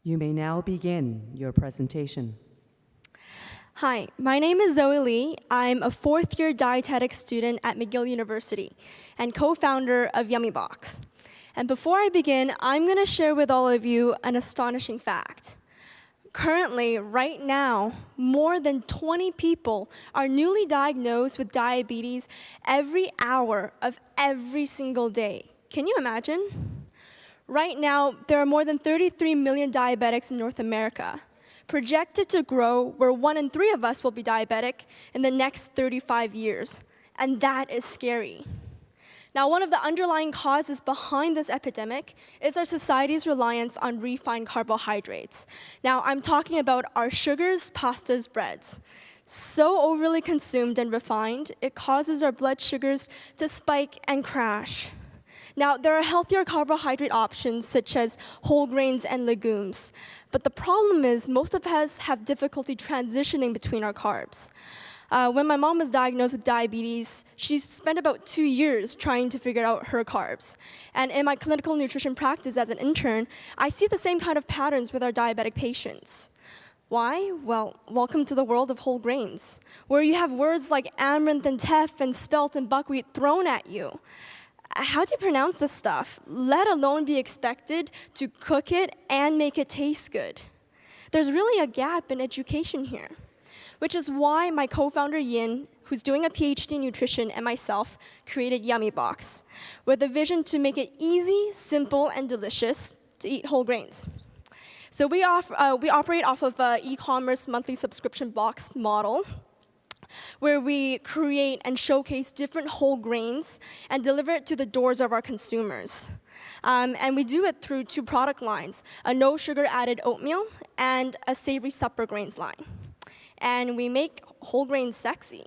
You may now begin your presentation. Hi, my name is Zoey Lee. I'm a fourth-year dietetics student at McGill University and co-founder of YummyBox. And before I begin, I'm going to share with all of you an astonishing fact. Currently, right now, more than 20 people are newly diagnosed with diabetes every hour of every single day. Can you imagine? Right now, there are more than 33 million diabetics in North America, projected to grow where 1 in 3 of us will be diabetic in the next 35 years. And that is scary. Now, one of the underlying causes behind this epidemic is our society's reliance on refined carbohydrates. Now, I'm talking about our sugars, pastas, breads. So overly consumed and refined, it causes our blood sugars to spike and crash. Now, there are healthier carbohydrate options such as whole grains and legumes. But the problem is most of us have difficulty transitioning between our carbs. When my mom was diagnosed with diabetes, she spent about 2 years trying to figure out her carbs. And in my clinical nutrition practice as an intern, I see the same kind of patterns with our diabetic patients. Why? Well, welcome to the world of whole grains, where you have words like amaranth and teff and spelt and buckwheat thrown at you. How do you pronounce this stuff, let alone be expected to cook it and make it taste good? There's really a gap in education here, which is why my co-founder Yin, who's doing a PhD in nutrition, and myself created YummyBox, with a vision to make it easy, simple, and delicious to eat whole grains. So we operate off of an e-commerce monthly subscription box model, where we create and showcase different whole grains and deliver it to the doors of our consumers. And we do it through 2 product lines, a no sugar added oatmeal and a savory supper grains line. And we make whole grains sexy.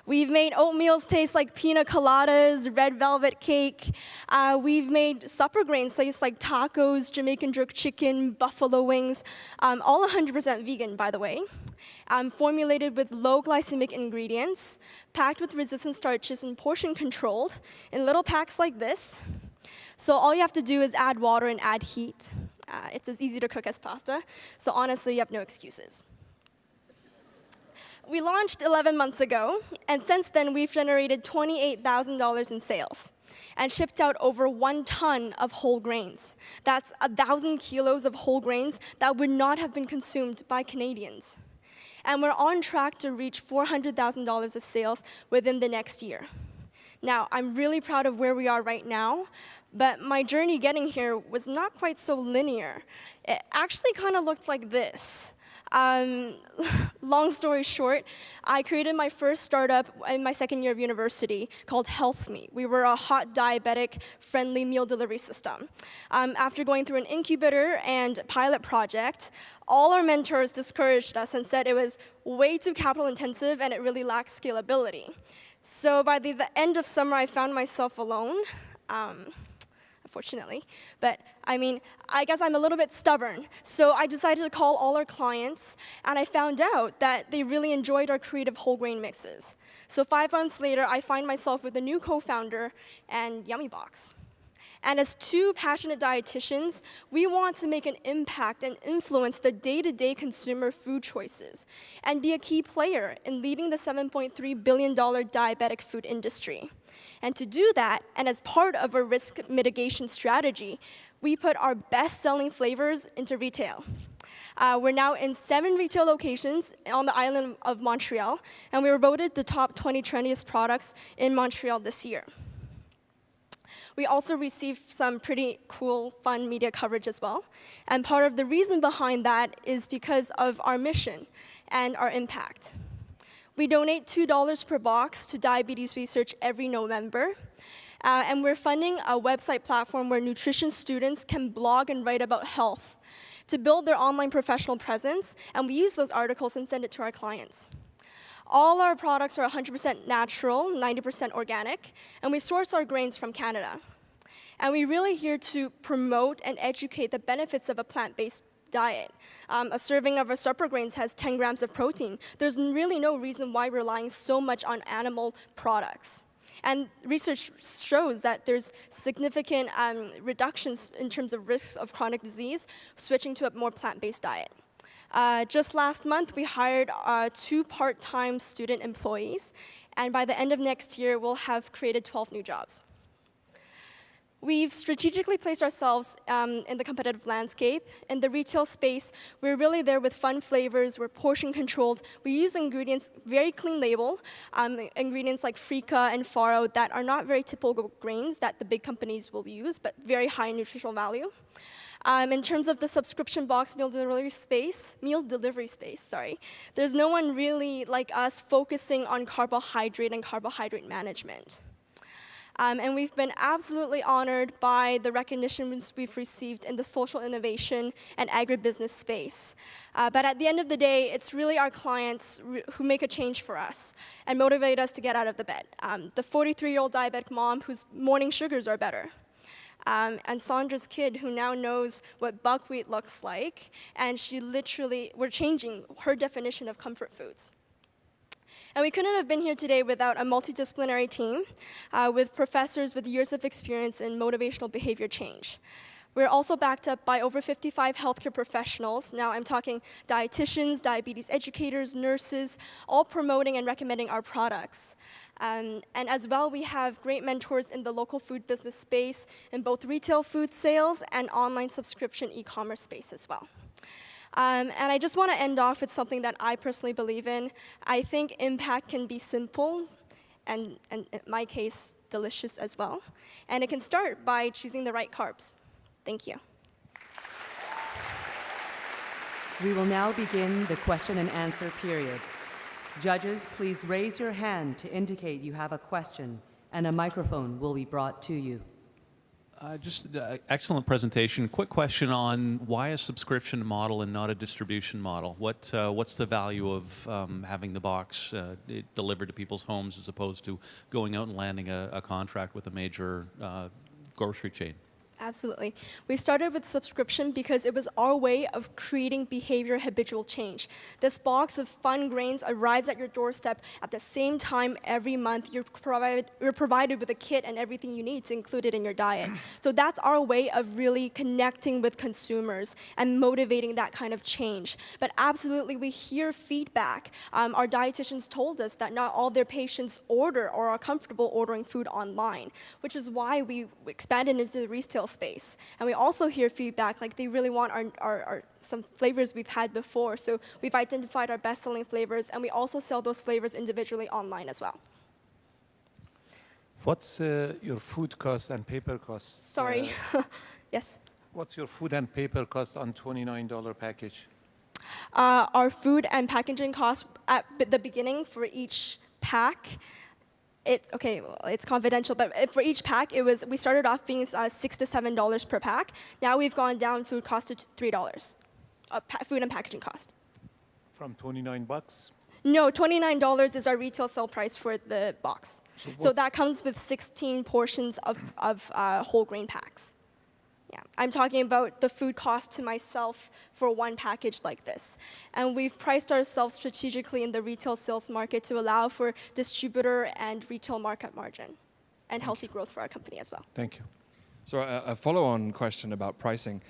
We've made oatmeals taste like pina coladas, red velvet cake. We've made supper grains taste like tacos, Jamaican jerk chicken, buffalo wings, all 100% vegan, by the way. Formulated with low glycemic ingredients, packed with resistant starches and portion controlled in little packs like this. So all you have to do is add water and add heat. It's as easy to cook as pasta, so honestly, you have no excuses. We launched 11 months ago, and since then, we've generated $28,000 in sales and shipped out over 1 ton of whole grains. That's 1,000 kilos of whole grains that would not have been consumed by Canadians. And we're on track to reach $400,000 of sales within the next year. Now, I'm really proud of where we are right now, but my journey getting here was not quite so linear. It actually kind of looked like this. Long story short, I created my first startup in my 2nd year of university called Health Me. We were a hot diabetic-friendly meal delivery system. After going through an incubator and pilot project, all our mentors discouraged us and said it was way too capital intensive and it really lacked scalability. So by the end of summer, I found myself alone. Unfortunately, but I guess I'm a little bit stubborn. So I decided to call all our clients, and I found out that they really enjoyed our creative whole grain mixes. So 5 months later, I find myself with a new co-founder and YummyBox. And as 2 passionate dietitians, we want to make an impact and influence the day-to-day consumer food choices and be a key player in leading the $7.3 billion diabetic food industry. And to do that, and as part of a risk mitigation strategy, we put our best-selling flavors into retail. We're now in 7 retail locations on the island of Montreal, and we were voted the top 20 trendiest products in Montreal this year. We also received some pretty cool, fun media coverage as well. And part of the reason behind that is because of our mission and our impact. We donate $2 per box to diabetes research every November. And we're funding a website platform where nutrition students can blog and write about health to build their online professional presence. And we use those articles and send it to our clients. All our products are 100% natural, 90% organic, and we source our grains from Canada. And we're really here to promote and educate the benefits of a plant-based diet. A serving of our supper grains has 10 grams of protein. There's really no reason why we're relying so much on animal products. And research shows that there's significant reductions in terms of risks of chronic disease switching to a more plant-based diet. Just last month, we hired 2 part-time student employees, and by the end of next year, we'll have created 12 new jobs. We've strategically placed ourselves in the competitive landscape. In the retail space, we're really there with fun flavors, we're portion controlled. We use ingredients, very clean label, ingredients like freekeh and farro that are not very typical grains that the big companies will use, but very high nutritional value. In terms of the subscription box meal delivery space, there's no one really like us focusing on carbohydrate and carbohydrate management. And we've been absolutely honored by the recognition we've received in the social innovation and agribusiness space. But at the end of the day, it's really our clients who make a change for us and motivate us to get out of the bed. The 43-year-old diabetic mom whose morning sugars are better. And Sandra's kid who now knows what buckwheat looks like, and we're changing her definition of comfort foods. And we couldn't have been here today without a multidisciplinary team with professors with years of experience in motivational behavior change. We're also backed up by over 55 healthcare professionals. Now I'm talking dietitians, diabetes educators, nurses, all promoting and recommending our products. And as well, we have great mentors in the local food business space in both retail food sales and online subscription e-commerce space as well. And I just want to end off with something that I personally believe in. I think impact can be simple, and in my case, delicious as well. And it can start by choosing the right carbs. Thank you. We will now begin the question and answer period. Judges, please raise your hand to indicate you have a question, and a microphone will be brought to you. Excellent presentation. Quick question on why a subscription model and not a distribution model? What's the value of having the box delivered to people's homes as opposed to going out and landing a contract with a major grocery chain? Absolutely. We started with subscription because it was our way of creating behavior habitual change. This box of fun grains arrives at your doorstep at the same time every month. You're provided with a kit and everything you need to include it in your diet. So that's our way of really connecting with consumers and motivating that kind of change. But absolutely, we hear feedback. Our dietitians told us that not all their patients order or are comfortable ordering food online, which is why we expanded into the retail space. And we also hear feedback like they really want our some flavors we've had before. So we've identified our best-selling flavors, and we also sell those flavors individually online as well. What's your food cost and paper cost? Sorry. Yes? What's your food and paper cost on $29 package? Our food and packaging costs at the beginning for each pack, it's confidential, but for each pack, we started off being $6 to $7 per pack. Now we've gone down food cost to $3, food and packaging cost. From 29 bucks? No, $29 is our retail sale price for the box. So that comes with 16 portions of whole grain packs. Yeah, I'm talking about the food cost to myself for one package like this. And we've priced ourselves strategically in the retail sales market to allow for distributor and retail market margin and healthy growth for our company as well. Thank you. So a follow-on question about pricing.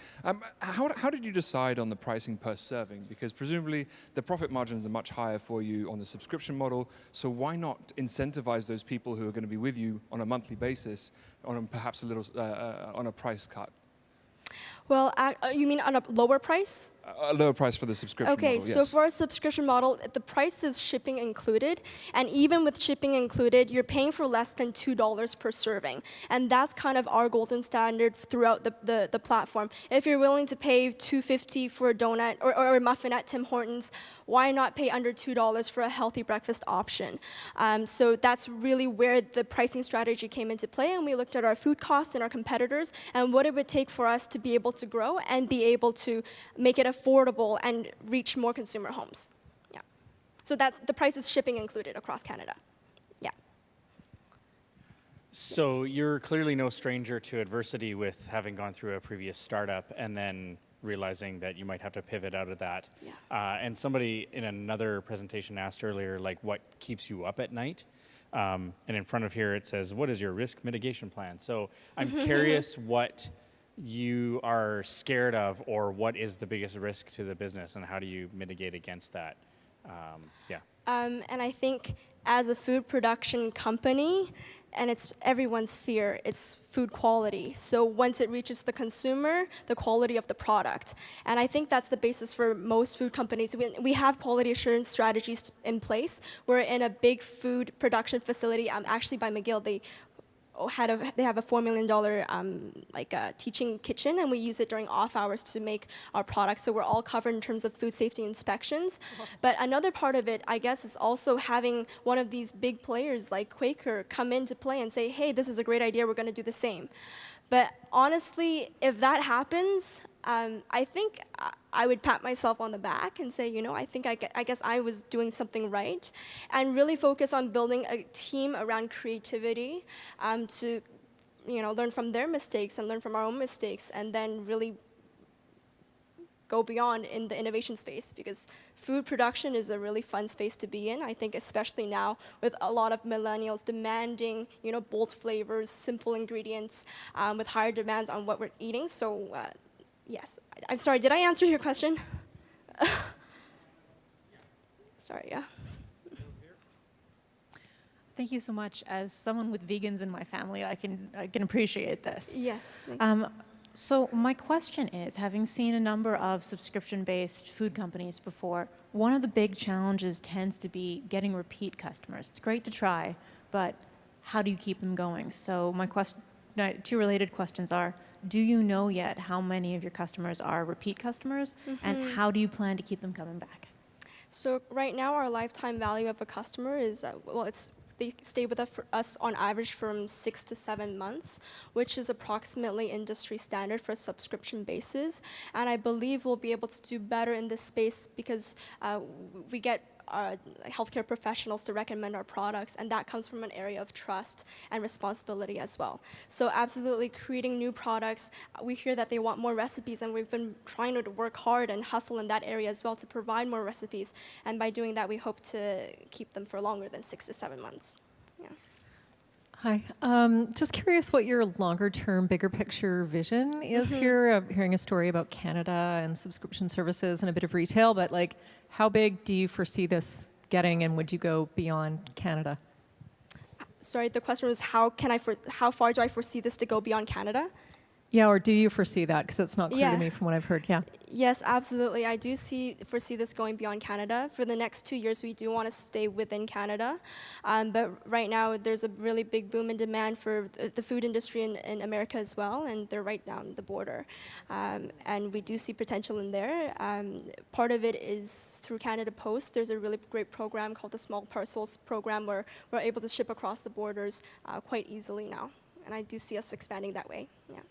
How did you decide on the pricing per serving? Because presumably the profit margins are much higher for you on the subscription model, so why not incentivize those people who are going to be with you on a monthly basis on perhaps a little on a price cut? Well, you mean on a lower price? A lower price for the subscription model, yes. So for a subscription model, the price is shipping included. And even with shipping included, you're paying for less than $2 per serving. And that's kind of our golden standard throughout the platform. If you're willing to pay $2.50 for a donut or a muffin at Tim Hortons, why not pay under $2 for a healthy breakfast option? So that's really where the pricing strategy came into play. And we looked at our food costs and our competitors and what it would take for us to be able to grow and be able to make it affordable and reach more consumer homes. Yeah. So that the price is shipping included across Canada. Yeah. So you're clearly no stranger to adversity with having gone through a previous startup and then realizing that you might have to pivot out of that. Yeah. And somebody in another presentation asked earlier, like, what keeps you up at night? And in front of here, it says, what is your risk mitigation plan? So I'm curious what you are scared of, or what is the biggest risk to the business, and how do you mitigate against that? Yeah. And I think as a food production company, and it's everyone's fear, it's food quality. So once it reaches the consumer, the quality of the product. And I think that's the basis for most food companies. We have quality assurance strategies in place. We're in a big food production facility, actually by McGill. They have a $4 million teaching kitchen, and we use it during off hours to make our products. So we're all covered in terms of food safety inspections. But another part of it, I guess, is also having one of these big players like Quaker come into play and say, hey, this is a great idea, we're going to do the same. But honestly, if that happens, I think I would pat myself on the back and say, I guess I was doing something right, and really focus on building a team around creativity to, learn from their mistakes and learn from our own mistakes, and then really go beyond in the innovation space, because food production is a really fun space to be in. I think especially now with a lot of millennials demanding, bold flavors, simple ingredients, with higher demands on what we're eating. So yes, I'm sorry, did I answer your question? Sorry, yeah. Thank you so much. As someone with vegans in my family, I can appreciate this. Yes. Thank you. So my question is, having seen a number of subscription-based food companies before, one of the big challenges tends to be getting repeat customers. It's great to try, but how do you keep them going? So my two related questions are, do you know yet how many of your customers are repeat customers, and how do you plan to keep them coming back? So right now, our lifetime value of a customer is, they stay with us on average from 6 to 7 months, which is approximately industry standard for a subscription basis. And I believe we'll be able to do better in this space because we get healthcare professionals to recommend our products, and that comes from an area of trust and responsibility as well. So absolutely creating new products. We hear that they want more recipes, and we've been trying to work hard and hustle in that area as well to provide more recipes. And by doing that, we hope to keep them for longer than 6 to 7 months. Yeah. Hi. Just curious what your longer-term, bigger picture vision is here. I'm hearing a story about Canada and subscription services and a bit of retail, but how big do you foresee this getting, and would you go beyond Canada? Sorry, the question was how far do I foresee this to go beyond Canada? Yeah, or do you foresee that? Because it's not clear Yeah. to me from what I've heard. Yeah. Yes, absolutely. I do foresee this going beyond Canada. For the next 2 years, we do want to stay within Canada. But right now, there's a really big boom in demand for the food industry in America as well, and they're right down the border. And we do see potential in there. Part of it is through Canada Post. There's a really great program called the Small Parcels Program, where we're able to ship across the borders quite easily now. And I do see us expanding that way. Yeah.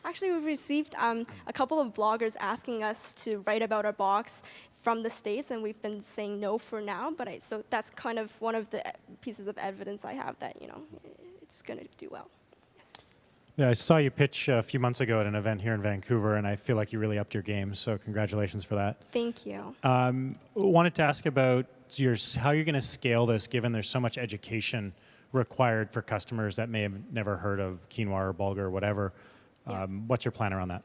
Actually, we've received a couple of bloggers asking us to write about our box from the States, and we've been saying no for now. But so that's kind of one of the pieces of evidence I have that it's going to do well. Yes. Yeah, I saw you pitch a few months ago at an event here in Vancouver, and I feel like you really upped your game. So congratulations for that. Thank you. Wanted to ask about how you're going to scale this, given there's so much education required for customers that may have never heard of quinoa or bulgur or whatever. What's your plan around that?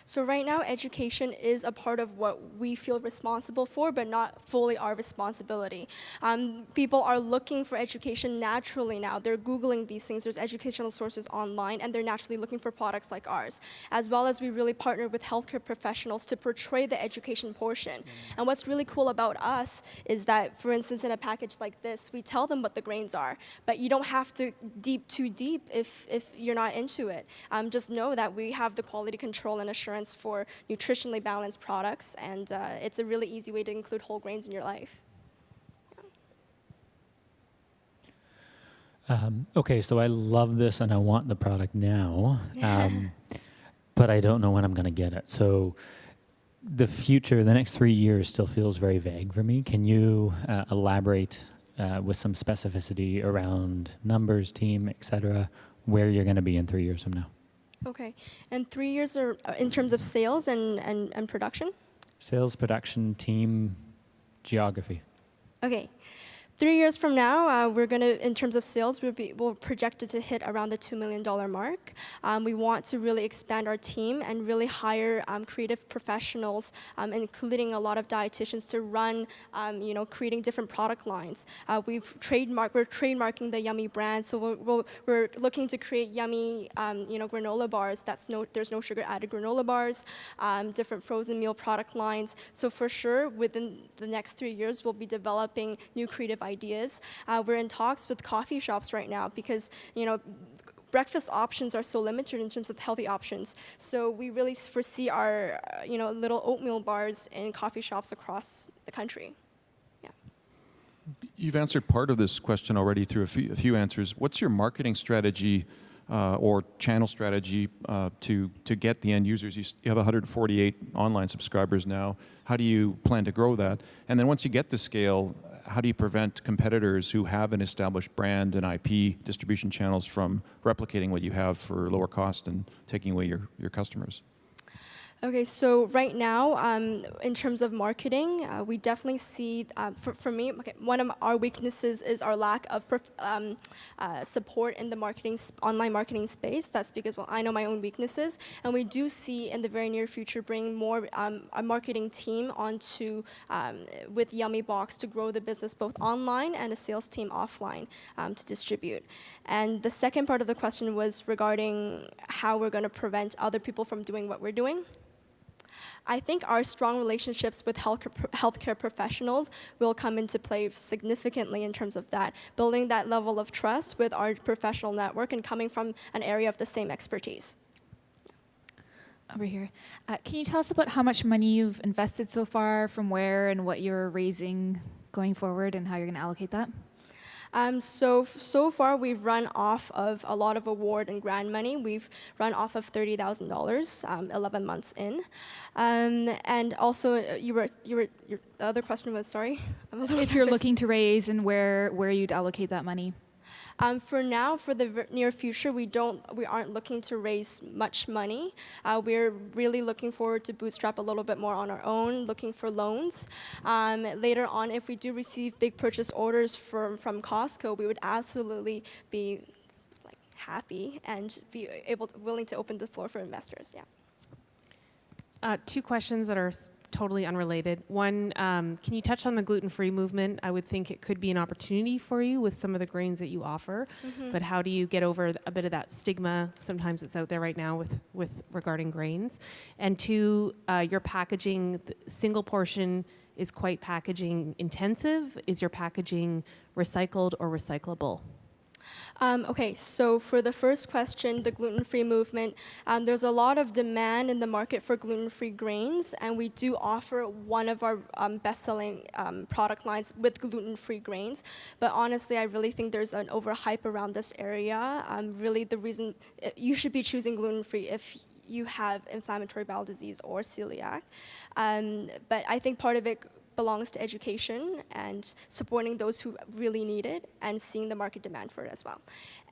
So right now, education is a part of what we feel responsible for, but not fully our responsibility. People are looking for education naturally now. They're Googling these things. There's educational sources online, and they're naturally looking for products like ours. As well as we really partner with healthcare professionals to portray the education portion. And what's really cool about us is that, for instance, in a package like this, we tell them what the grains are, but you don't have to too deep if you're not into it. Just know that we have the quality control and assurance for nutritionally balanced products, and it's a really easy way to include whole grains in your life. Okay, so I love this and I want the product now, but I don't know when I'm going to get it. So the future, the next 3 years still feels very vague for me. Can you elaborate with some specificity around numbers, team, et cetera, where you're going to be in 3 years from now? Okay, and 3 years are in terms of sales and production? Sales, production, team, geography. Okay, 3 years from now, we're going to, in terms of sales, we'll project it to hit around the $2 million mark. We want to really expand our team and really hire creative professionals, including a lot of dietitians to run, creating different product lines. We're trademarking the Yummy brand, so we're looking to create yummy, granola bars. There's no sugar added granola bars, different frozen meal product lines. So for sure, within the next 3 years, we'll be developing new creative ideas. We're in talks with coffee shops right now because, breakfast options are so limited in terms of healthy options. So we really foresee our, little oatmeal bars in coffee shops across the country. Yeah. You've answered part of this question already through a few answers. What's your marketing strategy or channel strategy to get the end users? You have 148 online subscribers now. How do you plan to grow that? And then once you get to scale, how do you prevent competitors who have an established brand and IP distribution channels from replicating what you have for lower cost and taking away your customers? Okay, so right now, in terms of marketing, we definitely see, for me, one of our weaknesses is our lack of support in the online marketing space. That's because, I know my own weaknesses, and we do see in the very near future bring more a marketing team onto with Yummy Box to grow the business both online and a sales team offline to distribute. And the second part of the question was regarding how we're going to prevent other people from doing what we're doing. I think our strong relationships with healthcare professionals will come into play significantly in terms of that, building that level of trust with our professional network and coming from an area of the same expertise. Over here. Can you tell us about how much money you've invested so far, from where, and what you're raising going forward, and how you're going to allocate that? So far, we've run off of a lot of award and grant money. We've run off of $30,000, 11 months in, and also the other question was, sorry, I'm a little if you're looking to raise and where you'd allocate that money. For now, for the near future, we aren't looking to raise much money. We're really looking forward to bootstrap a little bit more on our own, looking for loans. Later on, if we do receive big purchase orders from Costco, we would absolutely be happy and be willing to open the floor for investors. Yeah. Two questions that are totally unrelated. One, can you touch on the gluten-free movement? I would think it could be an opportunity for you with some of the grains that you offer, but how do you get over a bit of that stigma sometimes it's out there right now with regarding grains? And two, your packaging, single portion is quite packaging intensive. Is your packaging recycled or recyclable? Okay, so for the first question, the gluten-free movement, there's a lot of demand in the market for gluten-free grains, and we do offer one of our best-selling product lines with gluten-free grains. But honestly, I really think there's an overhype around this area. Really, the reason you should be choosing gluten-free if you have inflammatory bowel disease or celiac. But I think part of it belongs to education and supporting those who really need it and seeing the market demand for it as well.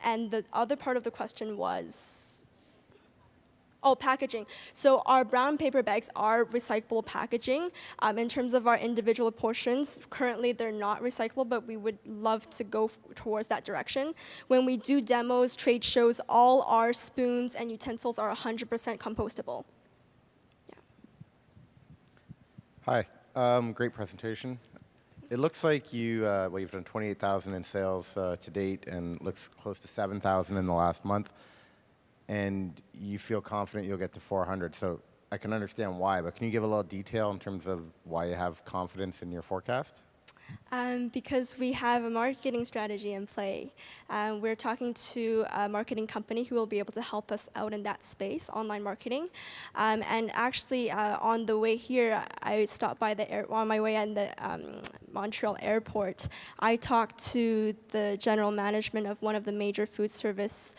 And the other part of the question was, packaging. So our brown paper bags are recyclable packaging. In terms of our individual portions, currently they're not recyclable, but we would love to go towards that direction. When we do demos, trade shows, all our spoons and utensils are 100% compostable. Yeah. Hi. Great presentation. It looks like you've done 28,000 in sales to date, and looks close to 7,000 in the last month. And you feel confident you'll get to 400. So I can understand why, but can you give a little detail in terms of why you have confidence in your forecast? Because we have a marketing strategy in play. We're talking to a marketing company who will be able to help us out in that space, online marketing. And actually, on the way here, I stopped by on my way in the Montreal airport. I talked to the general management of one of the major food service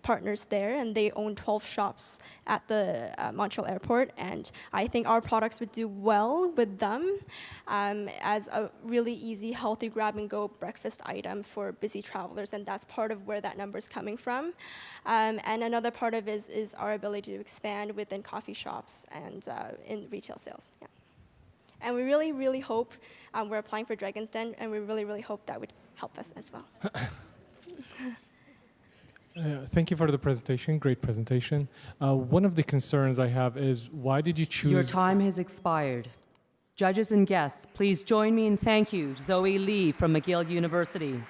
partners there, and they own 12 shops at the Montreal airport. And I think our products would do well with them as a really easy, healthy grab-and-go breakfast item for busy travelers, and that's part of where that number is coming from. And another part of it is our ability to expand within coffee shops and in retail sales. Yeah. And we really, really hope, we're applying for Dragon's Den, and we really, really hope that would help us as well. Thank you for the presentation. Great presentation. One of the concerns I have is, why did you choose... Your time has expired. Judges and guests, please join me in thank you, Zoey Lee from McGill University.